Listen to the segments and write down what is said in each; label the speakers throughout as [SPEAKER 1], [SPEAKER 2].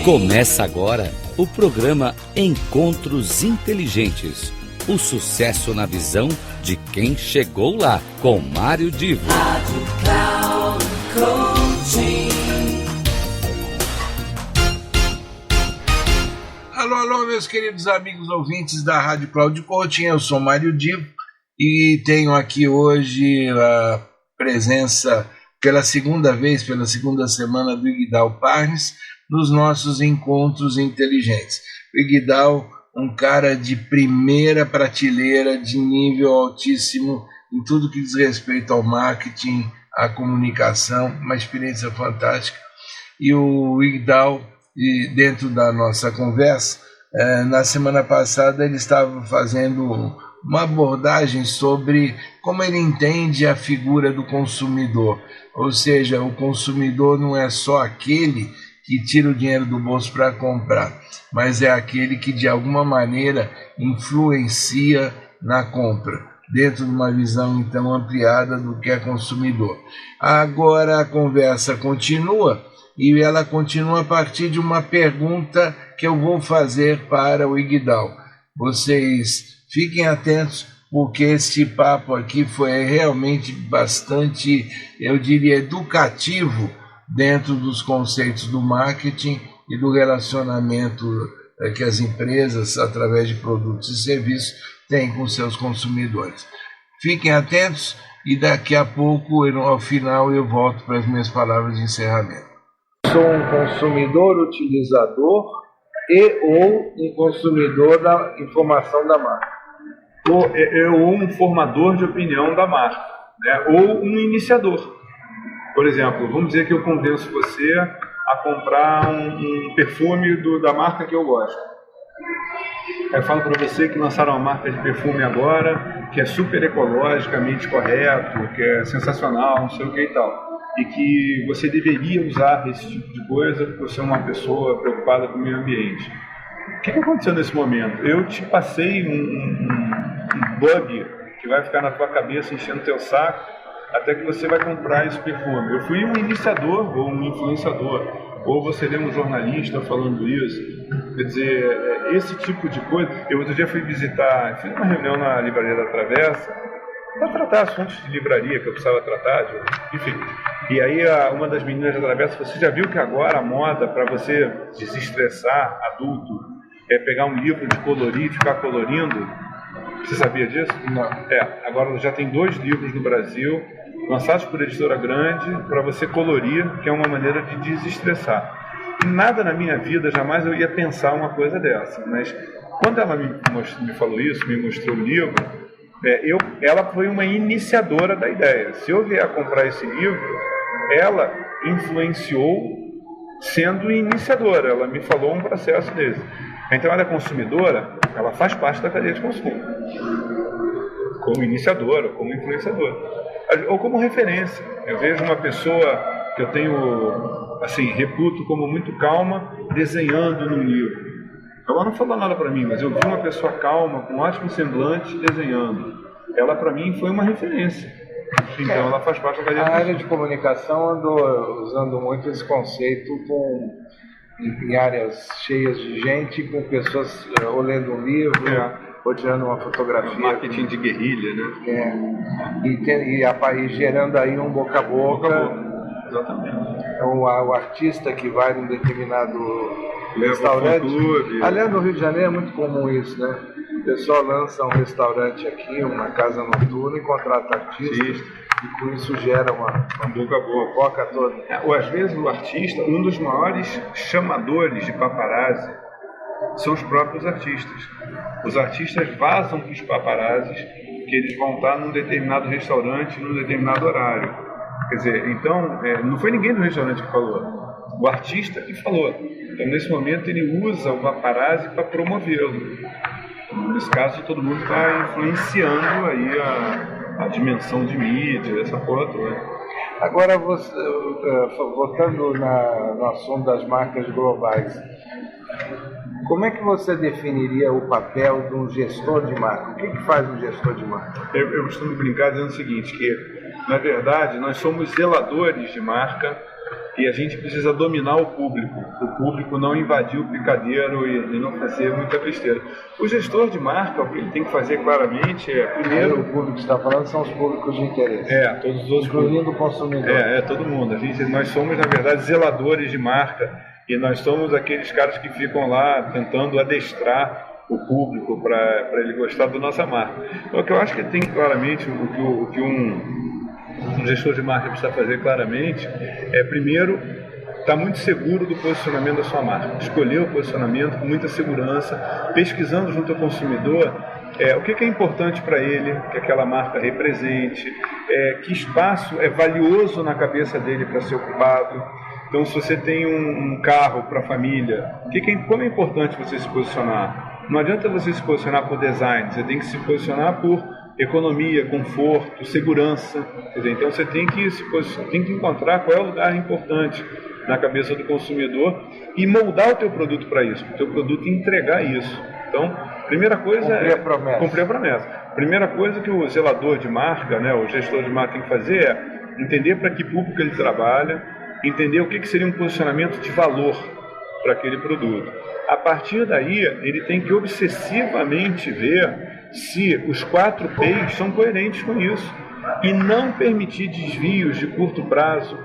[SPEAKER 1] Começa agora o programa Encontros Inteligentes. O sucesso na visão de quem chegou lá, com Mário Divo. Rádio Cloud Coaching.
[SPEAKER 2] Alô, meus queridos amigos ouvintes da Rádio Cloud Coaching. Eu sou Mário Divo e tenho aqui hoje a presença pela segunda semana do Igdal Parnes nos nossos Encontros Inteligentes. O Igdal, um cara de primeira prateleira, de nível altíssimo em tudo que diz respeito ao marketing, à comunicação, uma experiência fantástica. E o Igdal, dentro da nossa conversa, na semana passada ele estava fazendo uma abordagem sobre como ele entende a figura do consumidor. Ou seja, o consumidor não é só aquele que tira o dinheiro do bolso para comprar, mas é aquele que de alguma maneira influencia na compra, dentro de uma visão então ampliada do que é consumidor. Agora a conversa continua, e ela continua a partir de uma pergunta que eu vou fazer para o Igdal. Vocês fiquem atentos, porque este papo aqui foi realmente bastante, eu diria, educativo dentro dos conceitos do marketing e do relacionamento que as empresas, através de produtos e serviços, têm com seus consumidores. Fiquem atentos e daqui a pouco, ao final, eu volto para as minhas palavras de encerramento. Sou um consumidor utilizador ou um consumidor da informação da marca.
[SPEAKER 3] Ou um formador de opinião da marca, né? Ou um iniciador. Por exemplo, vamos dizer que eu convenço você a comprar um perfume da marca que eu gosto. Eu falo para você que lançaram uma marca de perfume agora, que é super ecologicamente correto, que é sensacional, não sei o que e tal. E que você deveria usar esse tipo de coisa porque você é uma pessoa preocupada com o meio ambiente. O que aconteceu nesse momento? Eu te passei um bug que vai ficar na tua cabeça enchendo teu saco até que você vai comprar esse perfume. Eu fui um iniciador ou um influenciador, ou você lê um jornalista falando isso. Quer dizer, esse tipo de coisa. Eu outro dia fiz uma reunião na Livraria da Travessa para tratar assuntos de livraria que eu precisava tratar, enfim. E aí uma das meninas da Travessa falou: você já viu que agora a moda para você desestressar adulto é pegar um livro de colorir e ficar colorindo? Você sabia disso?
[SPEAKER 2] Não.
[SPEAKER 3] Agora já tem 2 livros no Brasil, lançados por editora grande, para você colorir, que é uma maneira de desestressar. E nada na minha vida, jamais eu ia pensar uma coisa dessa. Mas quando ela me falou isso, me mostrou o livro, ela foi uma iniciadora da ideia. Se eu vier a comprar esse livro, ela influenciou sendo iniciadora. Ela me falou um processo desse. Então ela é consumidora, ela faz parte da cadeia de consumo, como iniciadora, como influenciadora, ou como referência. Eu vejo uma pessoa que eu tenho, assim, reputo como muito calma, desenhando num livro. Ela não falou nada para mim, mas eu vi uma pessoa calma, com ótimo semblante, desenhando. Ela, para mim, foi uma referência. Então ela faz parte da cadeia de consumo.
[SPEAKER 2] A área de comunicação andou usando muito esse conceito em áreas cheias de gente, com pessoas ou lendo um livro, ou tirando uma fotografia.
[SPEAKER 3] Marketing de guerrilha, né?
[SPEAKER 2] E gerando aí um boca a boca.
[SPEAKER 3] Exatamente.
[SPEAKER 2] O artista que vai num determinado restaurante. Aliás, no Rio de Janeiro é muito comum isso, né? O pessoal lança um restaurante aqui, uma casa noturna, e contrata artistas. E com isso gera uma boca toda.
[SPEAKER 3] Ou às vezes o artista, um dos maiores chamadores de paparazzi são os próprios artistas. Os artistas vazam para os paparazzis que eles vão estar num determinado restaurante, num determinado horário. Quer dizer, então, não foi ninguém do restaurante que falou, o artista que falou. Então, nesse momento, ele usa o paparazzi para promovê-lo. Nesse caso, todo mundo está influenciando aí a dimensão de mídia, essa coisa toda.
[SPEAKER 2] Agora, voltando no assunto das marcas globais, como é que você definiria o papel de um gestor de marca? O que faz um gestor de marca?
[SPEAKER 3] Eu costumo brincar dizendo o seguinte, que, na verdade, nós somos zeladores de marca e a gente precisa dominar o público não invadir o picadeiro e não fazer muita besteira. O gestor de marca, o que ele tem que fazer claramente é, primeiro...
[SPEAKER 2] O público que você está falando são os públicos de interesse.
[SPEAKER 3] Todos os outros.
[SPEAKER 2] Incluindo o consumidor.
[SPEAKER 3] Todo mundo. Nós somos, na verdade, zeladores de marca, e nós somos aqueles caras que ficam lá tentando adestrar o público para ele gostar da nossa marca. Então, o que eu acho que tem claramente, o que um gestor de marca precisa fazer claramente é, primeiro, estar muito seguro do posicionamento da sua marca, escolher o posicionamento com muita segurança, pesquisando junto ao consumidor o que é importante para ele, que aquela marca represente, que espaço é valioso na cabeça dele para ser ocupado. Então, se você tem um carro para a família, como é importante você se posicionar? Não adianta você se posicionar por design, você tem que se posicionar por economia, conforto, segurança. Quer dizer, então você tem que encontrar qual é o lugar importante na cabeça do consumidor e moldar o teu produto para isso, o teu produto entregar isso. Então, primeira coisa cumprir a promessa. Primeira coisa que o zelador de marca, o gestor de marca tem que fazer é entender para que público ele trabalha, entender o que seria um posicionamento de valor para aquele produto. A partir daí, ele tem que obsessivamente ver se os 4 P's são coerentes com isso e não permitir desvios de curto prazo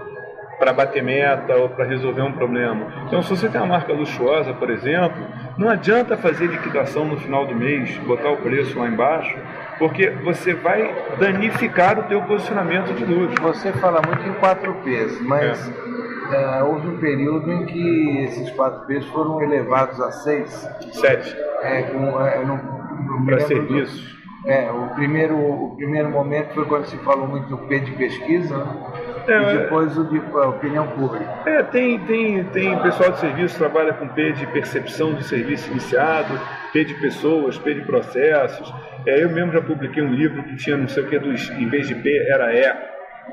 [SPEAKER 3] para bater meta ou para resolver um problema. Então, se você tem uma marca luxuosa, por exemplo, não adianta fazer liquidação no final do mês, botar o preço lá embaixo, porque você vai danificar o teu posicionamento de luxo.
[SPEAKER 2] Você fala muito em 4 P's, mas houve um período em que esses 4 P's foram elevados a 6.
[SPEAKER 3] 7. Para serviços.
[SPEAKER 2] O primeiro momento foi quando se falou muito do P de pesquisa, e depois o de opinião pública.
[SPEAKER 3] Tem pessoal de serviço que trabalha com P de percepção de serviço iniciado, P de pessoas, P de processos. Eu mesmo já publiquei um livro que tinha não sei o que, em vez de P era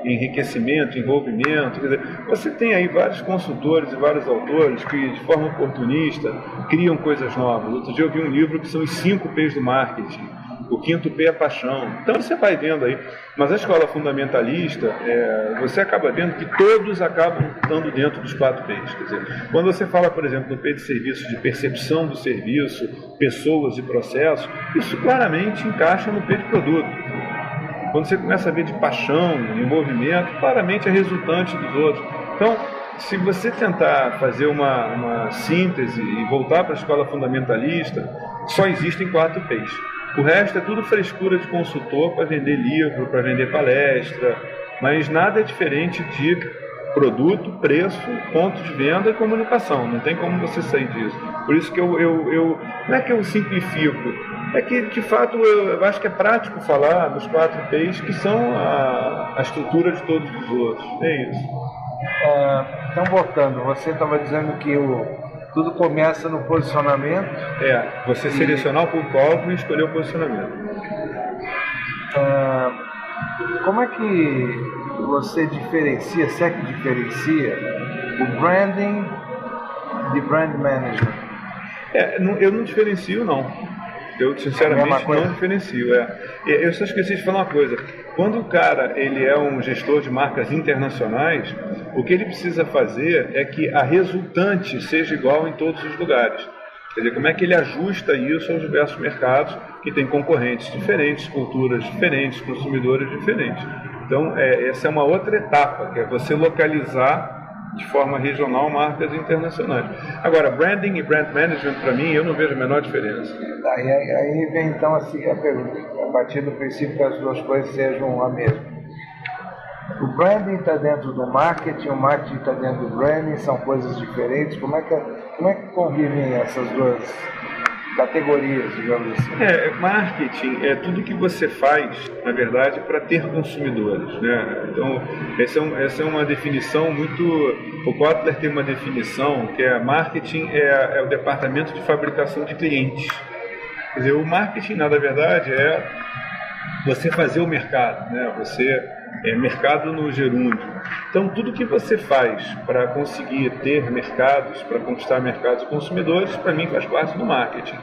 [SPEAKER 3] enriquecimento, envolvimento. Quer dizer, você tem aí vários consultores e vários autores que, de forma oportunista, criam coisas novas. Outro dia eu vi um livro que são os 5 P's do marketing. O 5º P é paixão. Então você vai vendo aí. Mas a escola fundamentalista, você acaba vendo que todos acabam estando dentro dos 4 P's. Quer dizer, quando você fala, por exemplo, do P de serviço, de percepção do serviço, pessoas e processos, isso claramente encaixa no P de produto. Quando você começa a ver de paixão, envolvimento, claramente é resultante dos outros. Então, se você tentar fazer uma síntese e voltar para a escola fundamentalista, só existem 4 P's. O resto é tudo frescura de consultor para vender livro, para vender palestra, mas nada é diferente de produto, preço, ponto de venda e comunicação. Não tem como você sair disso. Por isso que eu não é que eu simplifico, é que de fato eu acho que é prático falar dos 4 P's que são a estrutura de todos os outros. É isso.
[SPEAKER 2] Então, voltando, você estava dizendo que tudo começa no posicionamento.
[SPEAKER 3] Você selecionar o público-alvo e escolher o posicionamento.
[SPEAKER 2] Como é que você diferencia, se é que diferencia, o branding de brand management?
[SPEAKER 3] Eu não diferencio, não. Eu, sinceramente, não diferencio. Eu só esqueci de falar uma coisa. Quando o cara ele é um gestor de marcas internacionais, o que ele precisa fazer é que a resultante seja igual em todos os lugares. Quer dizer, como é que ele ajusta isso aos diversos mercados que têm concorrentes diferentes, culturas diferentes, consumidores diferentes. Então, essa é uma outra etapa, que é você localizar de forma regional marcas internacionais. Agora, branding e brand management, para mim, eu não vejo a menor diferença.
[SPEAKER 2] Aí vem então assim, a pergunta, a partir do princípio que as duas coisas sejam a mesma. O branding está dentro do marketing, o marketing está dentro do branding, são coisas diferentes. Como é que convivem essas duas categorias, digamos assim?
[SPEAKER 3] Marketing é tudo que você faz, na verdade, para ter consumidores, né? Então, essa é uma definição muito... O Kotler tem uma definição que marketing é o departamento de fabricação de clientes. Quer dizer, o marketing, na verdade, é você fazer o mercado, né? Mercado no gerúndio. Então, tudo que você faz para conseguir ter mercados, para conquistar mercados e consumidores, para mim faz parte do marketing.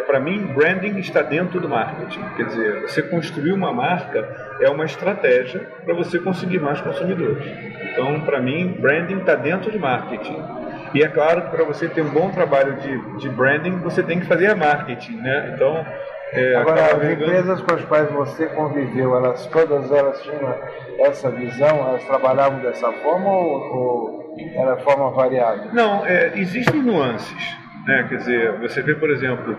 [SPEAKER 3] Para mim, branding está dentro do marketing. Quer dizer, você construir uma marca é uma estratégia para você conseguir mais consumidores. Então, Então, para mim, branding está dentro de marketing. E é claro que para você ter um bom trabalho de branding, você tem que fazer marketing, né? Então,
[SPEAKER 4] agora, as empresas com as quais você conviveu, todas elas tinham essa visão, elas trabalhavam dessa forma ou era forma variada?
[SPEAKER 3] Não, existem nuances, né? Quer dizer, você vê, por exemplo,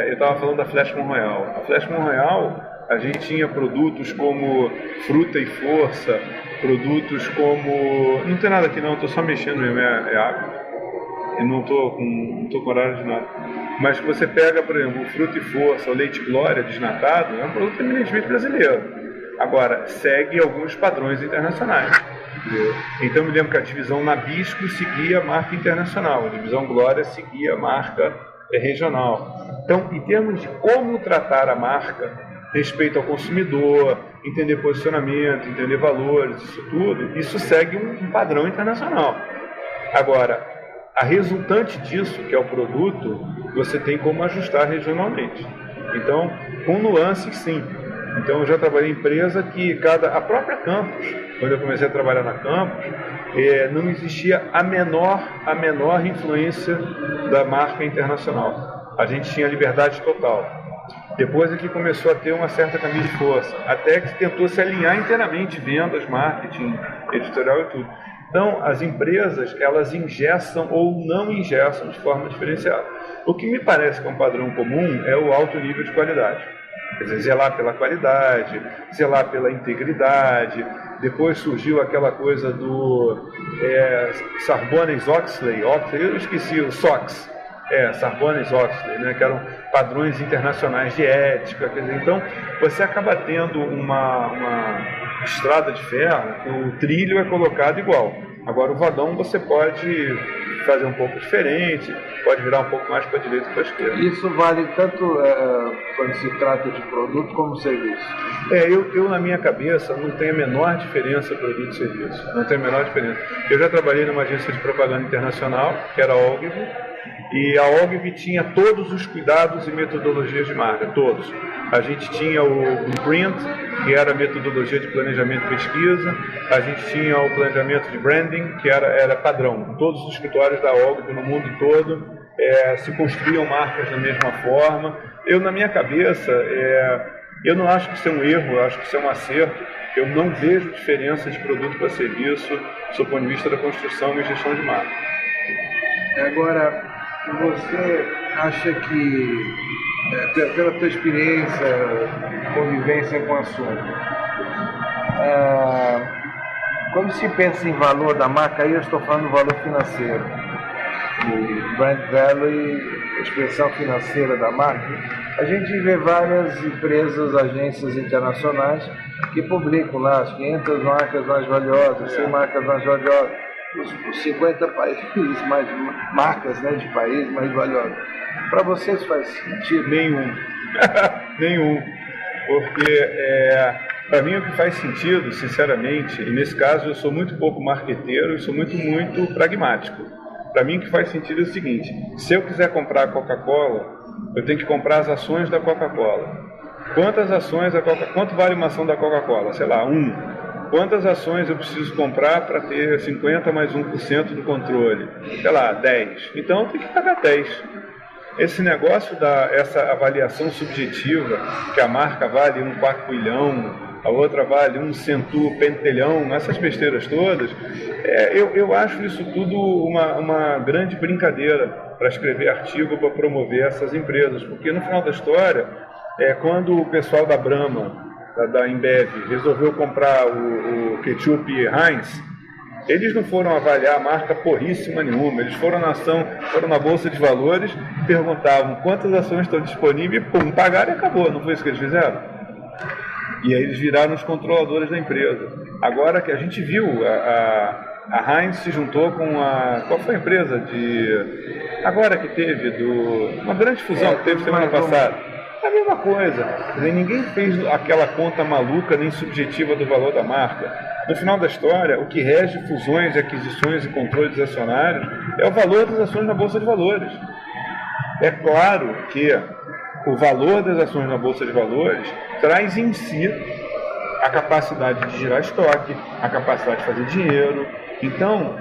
[SPEAKER 3] eu estava falando da Flashman Royal. A Flashman Royal, a gente tinha produtos como Fruta e Força, produtos como... Não tem nada aqui não, estou só mexendo mesmo, é água. E não estou com horário de nada. Mas que você pega, por exemplo, o Fruta e Força, o Leite Glória desnatado, é um produto eminentemente brasileiro. Agora, segue alguns padrões internacionais. Entendeu? Então, eu me lembro que a divisão Nabisco seguia a marca internacional, a divisão Glória seguia a marca regional. Então, em termos de como tratar a marca, respeito ao consumidor, entender posicionamento, entender valores, isso tudo, isso segue um padrão internacional. Agora, a resultante disso, que é o produto, você tem como ajustar regionalmente. Então, com nuances, sim. Então, eu já trabalhei em empresa que a própria Campos, quando eu comecei a trabalhar na Campos, não existia a menor influência da marca internacional. A gente tinha liberdade total. Depois é que começou a ter uma certa camisa de força, até que tentou se alinhar inteiramente, vendas, marketing, editorial e tudo. Então, as empresas, elas engessam ou não engessam de forma diferenciada. O que me parece que é um padrão comum é o alto nível de qualidade. Quer dizer, zelar pela qualidade, zelar pela integridade. Depois surgiu aquela coisa do Sarbanes-Oxley, eu esqueci, o SOX. Sarbanes-Oxley, né, que eram padrões internacionais de ética. Quer dizer, então, você acaba tendo uma estrada de ferro, o trilho é colocado igual. Agora, o vagão você pode fazer um pouco diferente, pode virar um pouco mais para a direita ou para a esquerda.
[SPEAKER 4] Isso vale tanto quando se trata de produto como serviço?
[SPEAKER 3] Eu, na minha cabeça, não tenho a menor diferença produto e serviço. Não tenho a menor diferença. Eu já trabalhei numa agência de propaganda internacional, que era a Ogilvy, e a Ogilvy tinha todos os cuidados e metodologias de marca, todos. A gente tinha o Blueprint, que era a metodologia de planejamento e pesquisa. A gente tinha o planejamento de branding, que era padrão. Todos os escritórios da Ogilvy no mundo todo se construíam marcas da mesma forma. Eu, na minha cabeça, eu não acho que isso é um erro, eu acho que isso é um acerto. Eu não vejo diferença de produto para serviço do ponto de vista da construção e gestão de marca.
[SPEAKER 4] Agora, você acha que, pela tua experiência, convivência com o assunto, quando se pensa em valor da marca, aí eu estou falando do valor financeiro, o brand value, a expressão financeira da marca, a gente vê várias empresas, agências internacionais que publicam lá as 500 marcas mais valiosas, 100 marcas mais valiosas, os 50 países mais marcas, né, de países mais valiosos. Para vocês faz sentido?
[SPEAKER 3] Nenhum. Nenhum. Porque para mim o que faz sentido, sinceramente, e nesse caso eu sou muito pouco marqueteiro e sou muito pragmático. Para mim o que faz sentido é o seguinte: se eu quiser comprar a Coca-Cola, eu tenho que comprar as ações da Coca-Cola. Quanto vale uma ação da Coca-Cola? Sei lá, 1. Quantas ações eu preciso comprar para ter 50 mais 1% do controle? Sei lá, 10. Então eu tenho que pagar 10. Esse negócio essa avaliação subjetiva, que a marca vale um quartilhão, a outra vale um centupentelhão, essas besteiras todas, eu acho isso tudo uma grande brincadeira para escrever artigo, para promover essas empresas. Porque no final da história, quando o pessoal da Brahma, da Embev, resolveu comprar o ketchup Heinz, eles não foram avaliar a marca porríssima nenhuma. Eles foram na Bolsa de Valores, perguntavam quantas ações estão disponíveis, pagaram e acabou. Não foi isso que eles fizeram? E aí eles viraram os controladores da empresa. Agora que a gente viu, a Heinz se juntou com qual foi a empresa agora que teve, uma grande fusão que teve semana passada. A mesma coisa. Quer dizer, ninguém fez aquela conta maluca nem subjetiva do valor da marca. No final da história, o que rege fusões, aquisições e controles acionários é o valor das ações na Bolsa de Valores. É claro que o valor das ações na Bolsa de Valores traz em si a capacidade de gerar estoque, a capacidade de fazer dinheiro. Então,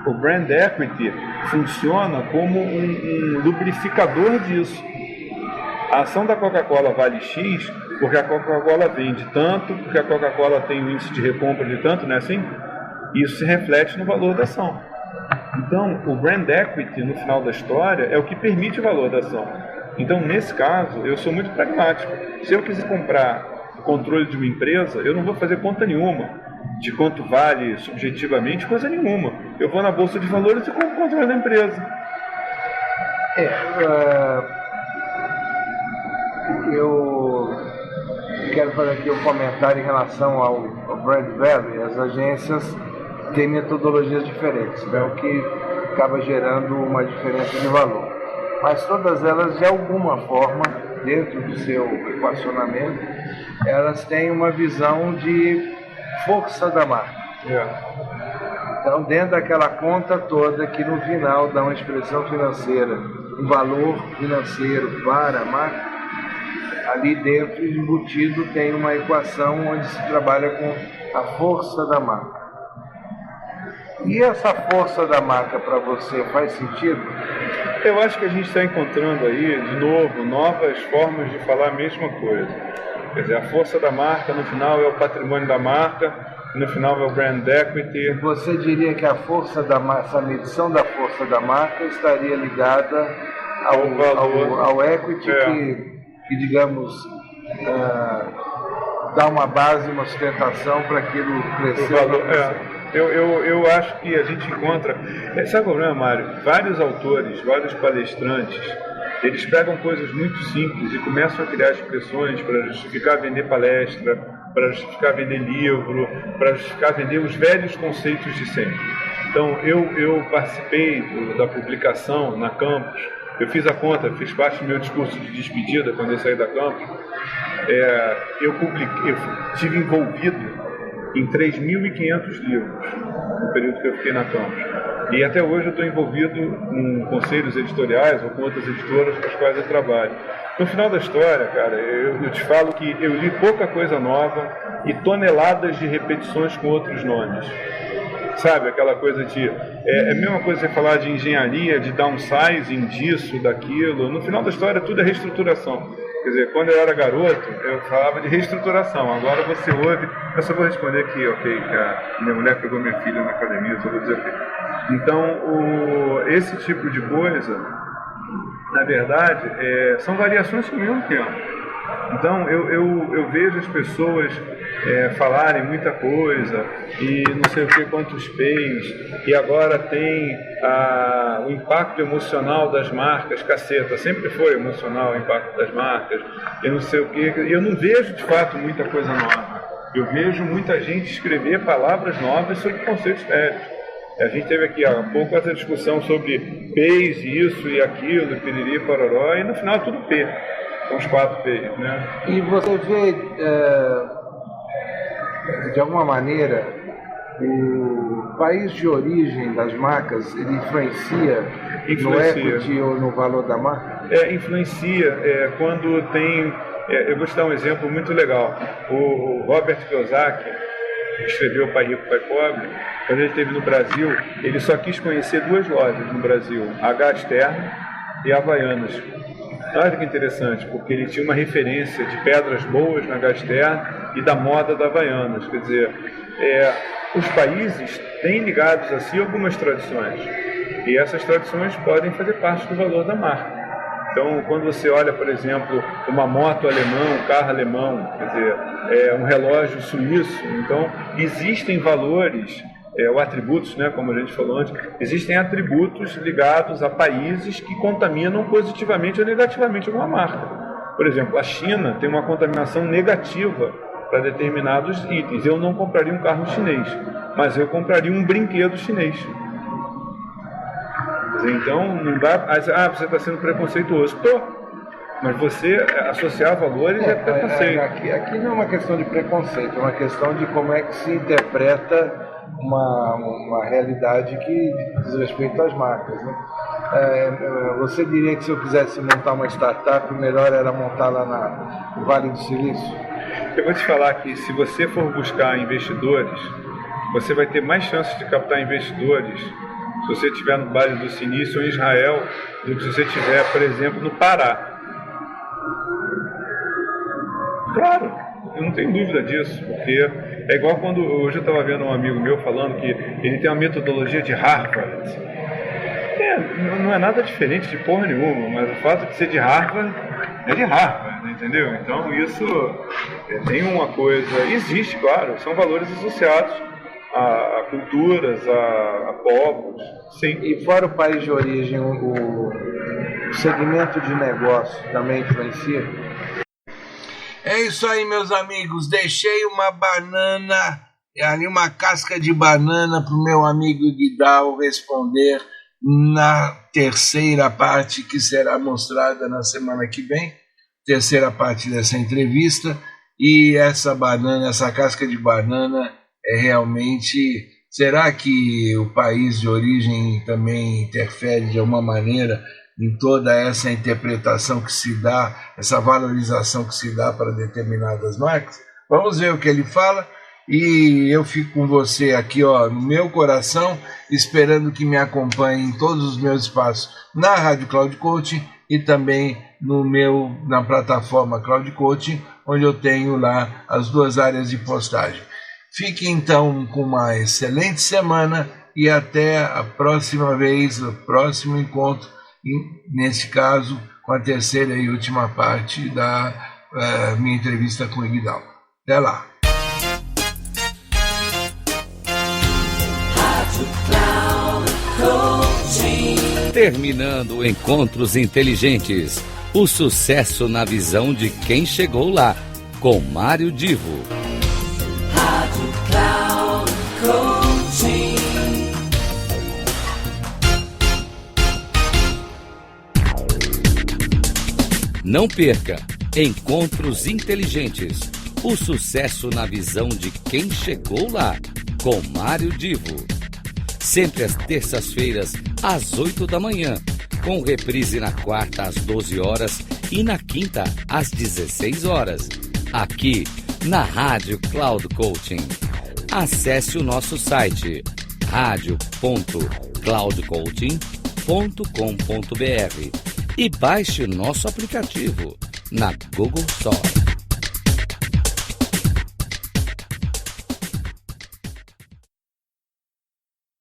[SPEAKER 3] o brand equity funciona como um lubrificador disso. A ação da Coca-Cola vale X porque a Coca-Cola vende tanto, porque a Coca-Cola tem um índice de recompra de tanto, não é assim? Isso se reflete no valor da ação. Então, o brand equity, no final da história, é o que permite o valor da ação. Então, nesse caso, eu sou muito pragmático. Se eu quiser comprar o controle de uma empresa, eu não vou fazer conta nenhuma de quanto vale subjetivamente, coisa nenhuma. Eu vou na Bolsa de Valores e compro o controle da empresa.
[SPEAKER 4] Eu quero fazer aqui um comentário em relação ao brand value. As agências têm metodologias diferentes, né, o que acaba gerando uma diferença de valor. Mas todas elas, de alguma forma, dentro do seu equacionamento, elas têm uma visão de força da marca. Então, dentro daquela conta toda que no final dá uma expressão financeira, um valor financeiro para a marca, ali dentro, embutido, tem uma equação onde se trabalha com a força da marca. E essa força da marca para você faz sentido?
[SPEAKER 3] Eu acho que a gente está encontrando aí, de novo, novas formas de falar a mesma coisa. Quer dizer, a força da marca, no final, é o patrimônio da marca, no final é o brand equity.
[SPEAKER 4] Você diria que a força da marca, a medição da força da marca estaria ligada ao equity que digamos, dá uma base, uma sustentação para aquilo crescer?
[SPEAKER 3] Eu acho que a gente encontra... Sabe o problema, Mário? Vários autores, vários palestrantes, eles pegam coisas muito simples e começam a criar expressões para justificar vender palestra, para justificar vender livro, para justificar vender os velhos conceitos de sempre. Então, eu participei da publicação na Campus, eu fiz a conta, fiz parte do meu discurso de despedida quando eu saí da Campus. Eu estive envolvido em 3.500 livros no período que eu fiquei na Campus. E até hoje eu estou envolvido com conselhos editoriais ou com outras editoras com as quais eu trabalho. No final da história, cara, eu te falo que eu li pouca coisa nova e toneladas de repetições com outros nomes. Sabe, aquela coisa de... É a mesma coisa você falar de engenharia, de downsizing, disso, daquilo. No final da história, tudo é reestruturação. Quer dizer, quando eu era garoto, eu falava de reestruturação. Agora você ouve... Eu só vou responder aqui, ok, que a minha mulher pegou minha filha na academia, eu só vou dizer ok. Então, esse tipo de coisa, na verdade, são variações com o mesmo tempo. Então, eu vejo as pessoas falarem muita coisa e não sei o que, quantos P's, e agora tem o impacto emocional das marcas, caceta, sempre foi emocional o impacto das marcas, e não sei o que. Eu não vejo, de fato, muita coisa nova. Eu vejo muita gente escrever palavras novas sobre conceitos velhos. A gente teve aqui há pouco essa discussão sobre P's, isso e aquilo, piriri, pororó, e no final tudo P. São os 4 P's, né?
[SPEAKER 4] E você vê, de alguma maneira, o país de origem das marcas, ele influencia no equity ou no valor da marca?
[SPEAKER 3] Influencia. Quando tem... eu vou te dar um exemplo muito legal. O Robert Kiyosaki, que escreveu Pai Rico, Pai Pobre, quando ele esteve no Brasil, ele só quis conhecer 2 lojas no Brasil, a Gaster e a Havaianas. Olha que interessante, porque ele tinha uma referência de pedras boas na Gaster e da moda da Havaianas. Quer dizer, os países têm ligados a si algumas tradições, e essas tradições podem fazer parte do valor da marca. Então, quando você olha, por exemplo, uma moto alemã, um carro alemão, quer dizer, um relógio suíço, então existem valores, ou atributos, né, como a gente falou antes, existem atributos ligados a países que contaminam positivamente ou negativamente alguma marca. Por exemplo, a China tem uma contaminação negativa para determinados itens. Eu não compraria um carro chinês, mas eu compraria um brinquedo chinês. Então, não dá... você está sendo preconceituoso. Mas você associar valores é preconceito.
[SPEAKER 4] Aqui não é uma questão de preconceito, é uma questão de como é que se interpreta uma realidade que diz respeito às marcas, né? Você diria que se eu quisesse montar uma startup, o melhor era montar lá no Vale do Silício?
[SPEAKER 3] Eu vou te falar que se você for buscar investidores, você vai ter mais chances de captar investidores se você estiver no Vale do Silício ou em Israel do que se você estiver, por exemplo, no Pará. Claro, eu não tenho dúvida disso, porque é igual quando hoje eu estava vendo um amigo meu falando que ele tem uma metodologia de Harvard. Não é nada diferente de porra nenhuma, mas o fato de ser de Harvard é de Harvard, entendeu? Então isso tem uma coisa, existe, claro, são valores associados a culturas, a povos, sim.
[SPEAKER 4] E fora o país de origem, o segmento de negócio também influencia?
[SPEAKER 2] É isso aí, meus amigos. Deixei uma banana, ali uma casca de banana para o meu amigo Guidal responder na terceira parte que será mostrada na semana que vem, terceira parte dessa entrevista. E essa banana, essa casca de banana é realmente... Será que o país de origem também interfere de alguma maneira em toda essa interpretação que se dá, essa valorização que se dá para determinadas marcas? Vamos ver o que ele fala. E eu fico com você aqui, ó, no meu coração, esperando que me acompanhe em todos os meus espaços na Rádio Cloud Coaching e também na plataforma Cloud Coaching, onde eu tenho lá as duas áreas de postagem. Fique então com uma excelente semana e até a próxima vez, o próximo encontro, neste caso com a terceira e última parte da minha entrevista com o Guidal. Até lá!
[SPEAKER 1] Terminando Encontros Inteligentes, o sucesso na visão de quem chegou lá, com Mário Divo. Rádio Cloud Coaching. Não perca Encontros Inteligentes, o sucesso na visão de quem chegou lá, com Mário Divo. Sempre às terças-feiras, às 8 da manhã, com reprise na quarta às 12 horas e na quinta às 16 horas, aqui na Rádio Cloud Coaching. Acesse o nosso site radio.cloudcoaching.com.br e baixe o nosso aplicativo na Google Store.